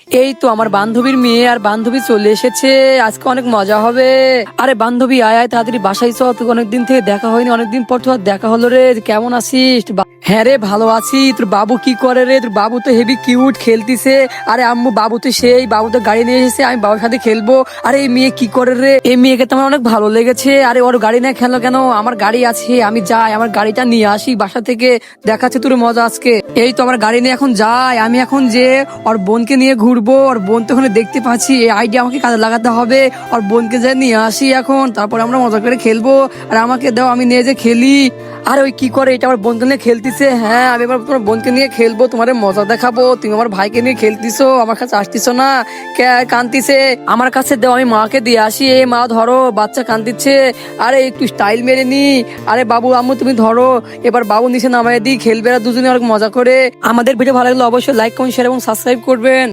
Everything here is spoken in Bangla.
এই তো আমার বান্ধবীর মেয়ে আর বান্ধবী চলে এসেছে, আজকে অনেক মজা হবে। আরে বান্ধবী আয় আয় তাড়াতাড়ি বাসায় চল, তোকে অনেকদিন থেকে দেখা হয়নি, অনেকদিন পর তোর দেখা হলো রে। কেমন আছিস? হ্যাঁ রে ভালো আছি। তোর বাবু কি করে রে? তোর বাবু তো হেভি কিউট, খেলতিছে। আরে আম্মু বাবু তো সেই, বাবু তো গাড়ি নিয়ে এসেছে, আমি বাবার সাথে খেলবো। আরে এই মেয়ে কি করে রে? এই মেয়েকে তো আমার অনেক ভালো লেগেছে। আরে ওর গাড়ি না খেলো কেন? আমার গাড়ি আছে, আমি যাই আমার গাড়িটা নিয়ে আসি বাসা থেকে, দেখাচ্ছে তোর মজা আজকে। এই তো আমার গাড়ি নিয়ে এখন যাই, আমি এখন যে ওর বোনকে নিয়ে ঘুরবো। ওর বোন তো ওখানে দেখতে পাচ্ছি, এই আইডিয়া আমাকে কাজে লাগাতে হবে। ওর বোনকে যে নিয়ে আসি এখন, তারপর আমরা মজা করে খেলবো। আর আমাকে দাও, আমি নিয়ে যে খেলি। আর ওই কি করে, এটা আমার বোনকে নিয়ে খেলতিছে। হ্যাঁ আমি এবার তোমার বোনকে নিয়ে খেলবো, তোমার মজা দেখাবো। তুমি আমার ভাইকে নিয়ে খেলতিছো, আমার কাছে আসতিছো না, কে কান্দিছে? আমার কাছে দাও, আমি মাকে দিয়ে আসি। এই মা ধরো, বাচ্চা কান্দিচ্ছে। আরে একটু স্টাইল মেরে নি। আরে বাবু আম্মু তুমি ধরো, এবার বাবু নিচে নামাই দিই, খেলবে আর দুজনে অনেক মজা করে। আমাদের ভিডিও ভালো লাগলে অবশ্যই লাইক কমেন্ট শেয়ার এবং সাবস্ক্রাইব করবেন।